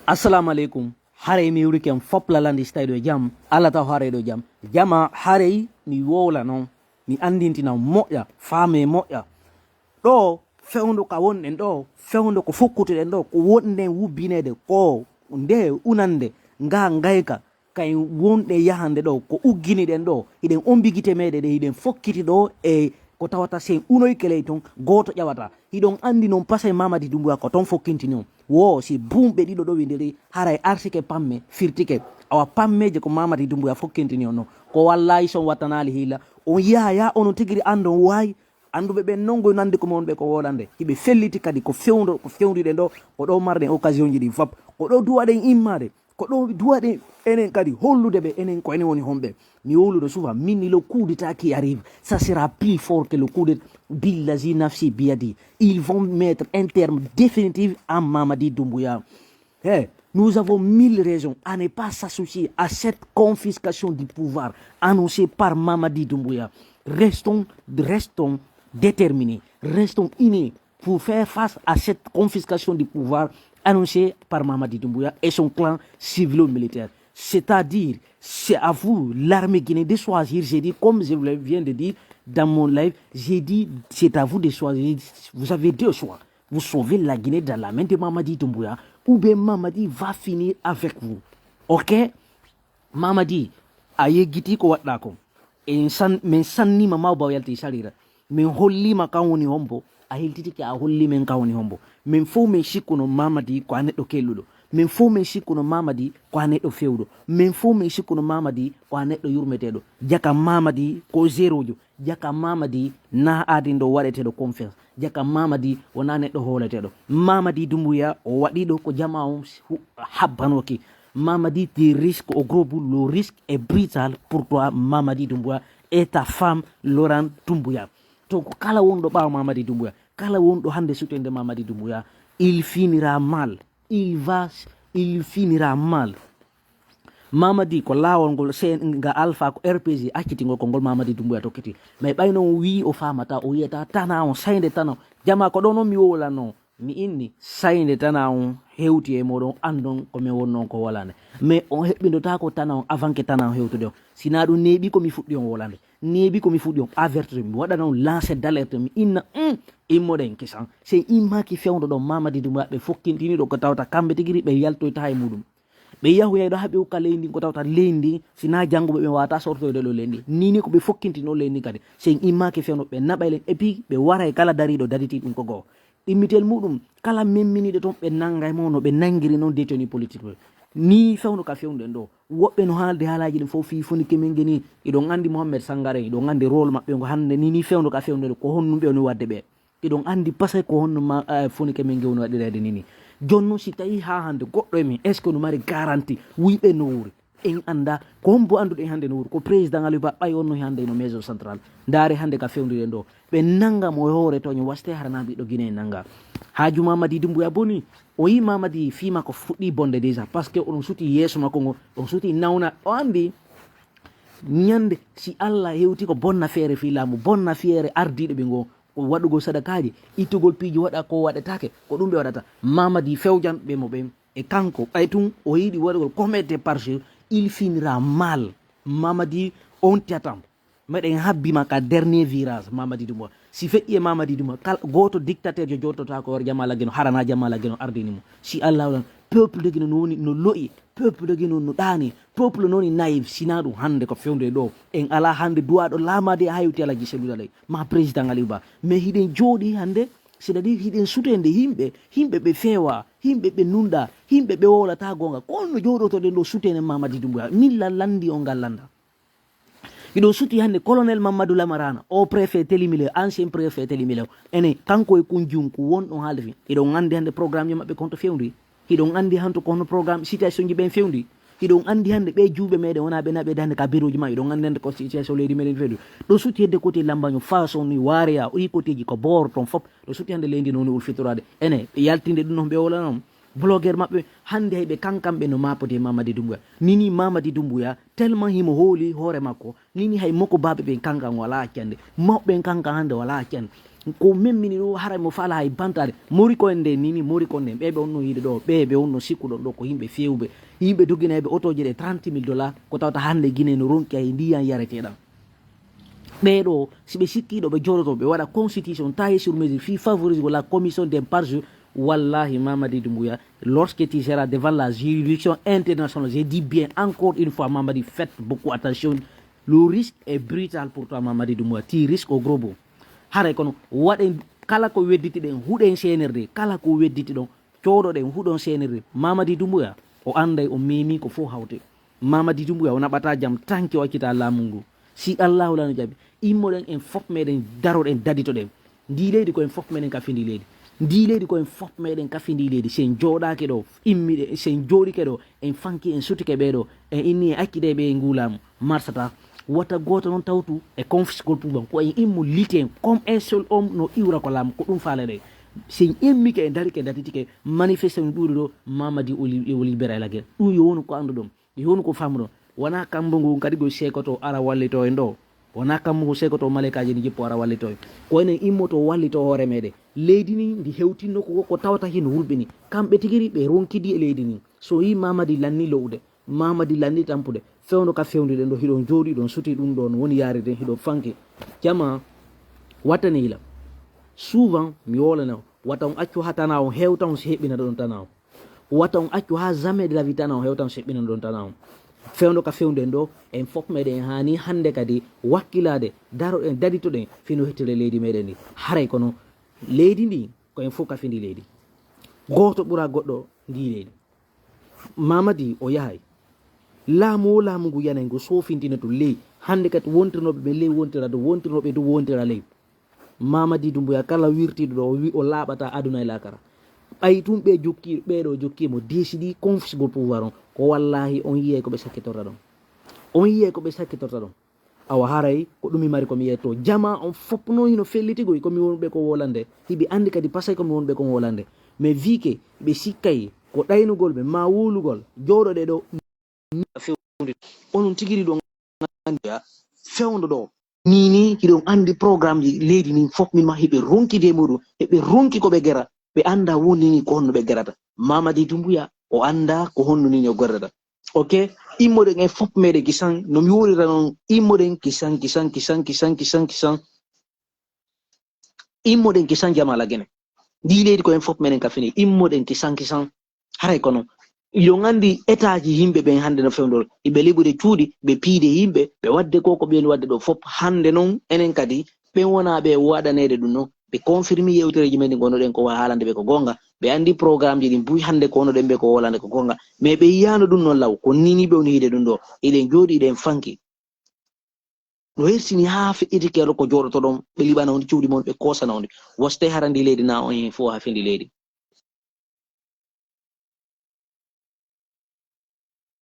Assalamu alaikum. Hare mi wuri kem fop la landi style jam ala ta hare do jam jama hare mi wola non mi andintina moƴƴa faame moƴƴa ɗo fewndo ka wonɗen ɗo fewndo ko fokkutuɗen ɗo ko wonɗen wubbinede ko nde unande nga ngayka kay wonɗe yahande ɗo ko ugginiɗen ɗo hiɗen ombigite meɗe ɗe hiɗen fokkiti ɗo e ko tawata sen unoy keley ton goto ƴawata hiɗon andi noon pasay Mamady Doumbouya ko ton fokkintini on wo si bumɓe ɗiɗo ɗo windiri haray artike pamme firtike awa pammeje ko Mamady Doumbouya fokkintini on no ko wallahi son wattanali hilla on yaya onon tigiri andon wawi anduɓe ɓen noon goy nande ko mon ɓe ko wolande hiɓe felliti kadi ko fewdiɗen ɗo ko ɗo marɗen occasion ji ɗi fop ko ɗo duwaɗen immade ko ɗo duwaɗen enen kadi hollude ɓe enen ko enen woni homɓe mi woluɗo souvent minni le coup d'état qui arrive ça sera plus fort que le coup de billazi nafsi biyadi ils vont mettre un terme définitif à Mamady Doumbouya. Nous avons 1000 raisons à ne pas s'associer à cette confiscation du pouvoir annoncée par Mamady Doumbouya. Restons déterminés, restons unis pour faire face à cette confiscation du pouvoir annoncée par Mamady Doumbouya et son clan civilo-militaire. C'est-à-dire, c'est à vous, l'armée guinéenne, de choisir. J'ai dit, comme je viens de dire dans mon live, j'ai dit, c'est à vous de choisir. Vous avez deux choix. Vous sauvez la Guinée dans la main de Mamady Doumbouya ou bien Mamady va finir avec vous. Ok? Mamady, aye giti ko watɗa ko. Min sannima mawba yalti salira. Min hollima kan woni hombo. A heltitike a holli men kan woni hombo. Min fo min sikkuno Mamady ko a neɗɗo kelluɗo. Min fo min sikkuno Mamady ko a neɗɗo fewɗo. Min fo min sikkuno Mamady ko a neɗɗo yurmeteɗo. Jaka Mamady ko zérojo. Jaka Mamady na aadindo waɗeteɗo confiance. Jaka Mamady wona neɗɗo holeteɗo. Mamady Doumbouya o waɗiɗo ko jama on habbanoki. Mamady te risque au gros bout. Le risque est brutal pour toi Mamady Doumbouya et ta femme Laurent Doumbouya. To kala wonɗo ɓawa Mamady Doumbouya, kala wonɗo hande sutende Mamady Doumbouya, il finira mal. Il finira mal. Mamady ko lawol ngol nga alpha ko rpg accitingol ko ngol Mamady Doumbouya tokkiti mais ɓayno wi o famata o yiyata tana on sayde tana jama ko ɗo noon mi wolano mi inni sayde tana on hewti e moɗon andon komin wonnon ko wolande mais on heɓɓidota ko tana on avant que tana on hewtude on sina ɗum neeɓi komi fuɗɗi on wolande neeɓi komi fuɗɗi on avertir mi waɗana on lancé d' alerte mi inna immoɗen kisan se immaki fewdo ɗon Mamady Doumbouya ɓe fokkintiniɗo ko tawta kamɓe tigiri ɓe yaltoyta e muɗum ɓe yahoyayɗo haɓe hokka leydi ko tawta leydi sina janngoɓe ɓe wata sortoyde ɗo leydi nini ko ɓe fokkintino leydi kadi sen immaki fewno ɓe naɓaylen et puis ɓe wara e kala dariɗo dariti ɗum ko goo ɗimmitel muɗum kala memminiɗe toon ɓe nanga e mono ɓe nangiri noon détenu politique ɓe ni fewno ka fewnuɗen ɗo woɓɓe no haalde haalaji ɗin fof fifoni kemin geni iɗon andi Mohamed Sangare iɗon andi rôle maɓɓe ngo hande ni fewno ka fewnuɗe ko honnumɓe oni wadde ɓe iɗon andi pasay ko honno foni kemin gewni waɗirede nini jonno si tawi ha hande goɗɗo e min est ce que no mari garantie wiɓe no wuuri en anda ko hombo anduɗen hande no wuuri ko président Aliou Ba ɓay onno hande no maison central ndaare hande ka fewnuɗen ɗo ɓe nangamo hoore toño waste haranaɓe ɗo Guinée nanga haaju Mamady Doumbouya boni o yi Mamady fima ko fuɗɗi bonde déjà par ce que oɗon suti yeeso makko ngo on suti nawna o andi ñande si Allah hewti ko bonne affaire fi laamu bonne affaire ardiɗo ɓe ngo waɗugo sadakaji ittugol piiji waɗa ko waɗetake ko ɗum ɓe waɗata Mamady fewjan ɓe mo ɓen e kanko ɓay tun o yiɗi waɗugol cométe par jour il finira mal Mamady on tiatam meɗen habbima ka dernier virage Mamady Doumbouya si feƴƴi e Mamady Doumbouya kala goto dictateur jo jottota ko war Jamala Gueno harana Jamala Gueno ardini mo si Allah waɗan peuple de Guinée no woni no loyi peuple de Guinée no ɗaani peuple noon nayive sina ɗum hande ko fewde ɗo en ala hande duwaɗo laamade ha hewti ala giseludalay ma président Aliou Ba mais hiɗen jooɗi hande c'est à dire hiɗen sutende yimɓe ɓe feewa yimɓe ɓe nunda yimɓe ɓe wowlata gonga konno jooɗotoɗen ɗo sutene Mamady Doumbouya milla landi on gallanda iɗo suti hande colonel Mamadou Lamarana o préfet Télimilé ancien préfet Télimilé ene kanko e kunjunku wonɗon haalde fi iɗon andi hande programme ji maɓɓe konto fewndi hiɗon andi hanto kono programme situation ji ɓen fewndi hiɗon andi hande ɓe juuɓe meɗen wona ɓe naɓede hande ka bureau ji ma iɗon andi hande ko situation leydi meɗen fewndi ɗo suti hedde côté lambaño façon ni wareya o yi côté ji ko bor ton fop ɗo suti hande leydi noon ulfitorade ene ɓe yaltinde ɗum noon ɓe wolanom blogueur maɓɓe hande hayɓe kankamɓe no mapode Mamady Doumbouya nini Mamady Doumbouya tellement himo hooli hoore makko nini hay makko baɓe ɓen kankan wala accande mawɓe kankan hande wala accande ko memmini ɗo haray mo fala hay bantade mori ko ende nini mori ko nden ɓeɓe onno yiide ɗo ɓeɓe onno sikkuɗon ɗo ko yimɓe fewɓe yimɓe doguinaɓe otoje ɗe 30 000 $ ko tawta hande guine no ronki ay ndiyan yareteɗam ɓeɗo siɓe sikkiɗo ɓe joɗoto ɓe waɗa constitution taillé sur mesure fi favorise la commission d'un par jour. Wallahi Mamadi Doumbouya, lorsque tu seras devant la juridiction internationale, j'ai dit bien encore une fois Mamadi, faites beaucoup attention, le risque est brutal pour toi Mamadi Doumbouya, tu risques au gros bout. Hare kono waɗen kala ko wedditi ɗen huɗen senirde kala ko wedditi ɗon coɗoɗen huɗon senirde Mamadi Doumbouya o anday o memi ko fof hawte. Mamadi Doumbouya o naɓata jam tanki o accita laamu ngu si allahu lano jaɓi immoɗen en fof meɗen daroɗen daditoɗen ndi leydi koyen fof meɗen kafindi leydi ndi leydi koyen fof meɗen kafindi leydi sen joɗake ɗo immiɗe sen joɗike ɗo en fanki en sutike ɓeɗo en inni en accide ɓe e ngulamu marsata wata goto noon tawtu e confiscol pouban ko en immo liten comme un seul homme no iwra ko laamu ko ɗum faale ɗe sen immike e darike datitike manifeste no ɗuuri ɗo Mamadi o libéra laguel ɗum yo wonu ko andu ɗum yo wonu ko famɗo wona kambo ngu kadi go sekoto ara wallito en ɗo wona kambo ngu sekoto malekaji ni jippo ara wallito en ko enen immoto wallito hoore meɗen leydi ni ndi hewtinno ko tawta hen wulɓini kamɓe tigiri ɓe ronkidi e leydi ni so yi Mamadi lanni lowde Mamadi lanni tampude fewno ka fewnuɗen ɗo hiɗon jooɗi ɗon suti ɗum ɗon woni yariden hiɗo fanke jama wattani hila souvent mi wolana wata on accu ha tana on hewta on so heɓɓina ɗon tana on wata on accu ha jamais de la vie tana on hewta on so heɓɓina ɗon tana on fewno ka fewnden ɗo en fof meɗen hani hande kadi wakkilade daroɗen daditoɗen fino hettire leydi meɗen ndi haray kono leydi ndi ko en fof kafindi leydi goto ɓuura goɗɗo ndi leydi Mamadi o yahay laamu o laamu ngu yanay ngu sofintino to ley hande kadi wontirnoɓe ɓe ley wontira do wontirnoɓe to wontira ley Mamadi Doumbouya kala wirtiɗo ɗo o wi o laaɓata aduna e lakara ɓay tum ɓe jokki ɓeɗo jokkimo décidi confisgol pouvoir on ko wallahi on yiyay koɓe sakkitorta ɗon on yiyay koɓe sakkitorta ɗon awa haray ko ɗumi mari komi yiyatto jama on fopno hino fellitigoy komi wonɓe ko wolande hiɓe andi kadi pasay komi wonɓe ko wolande mais vi que ɓe sikkay ko ɗaynugol ɓe ma wulugol jooɗoɗe ɗo fewde onon tigiri ɗo andiya fewdo ɗo nini hiɗon andi programme ji leydi ni fof mima hiɓe ronkide muɗum heɓe ronki koɓe gera ɓe anda wonnini ko honno ɓe gerata Mamadi Doumbouya o anda ko honno nini o gerrata ok immoɗen e fof meɗen kisan nomi wolira noon immoɗen kisan immoɗen kisan jamala guene ndi leydi ko en fof meɗen kafini immoɗen kisan haray kono iɗon andi état ji yimɓe ɓen hande no fewdol iɓe liɓude cuuɗi ɓe piide yimɓe ɓe wadde koko ɓen wadde ɗo fof hande noon enen kadi ɓen wona ɓe waɗanede ɗum noon ɓe confirme yewtereji men ɗi gonnoɗen ko haalande ɓe ko gonga ɓe andi programme ji ɗin buy hande ko wonoɗen ɓe ko wolande ko gonga mais ɓe yiyano ɗum noon law ko nini ɓe woni hiide ɗum ɗo eɗen jooɗi ɗen fanki no hersini ha feƴƴitikeɗo ko jooɗoto ɗon ɓe liɓana on cuuɗi mon ɓe kosana on woste harandi leydi na on hen fo ha fendi leydi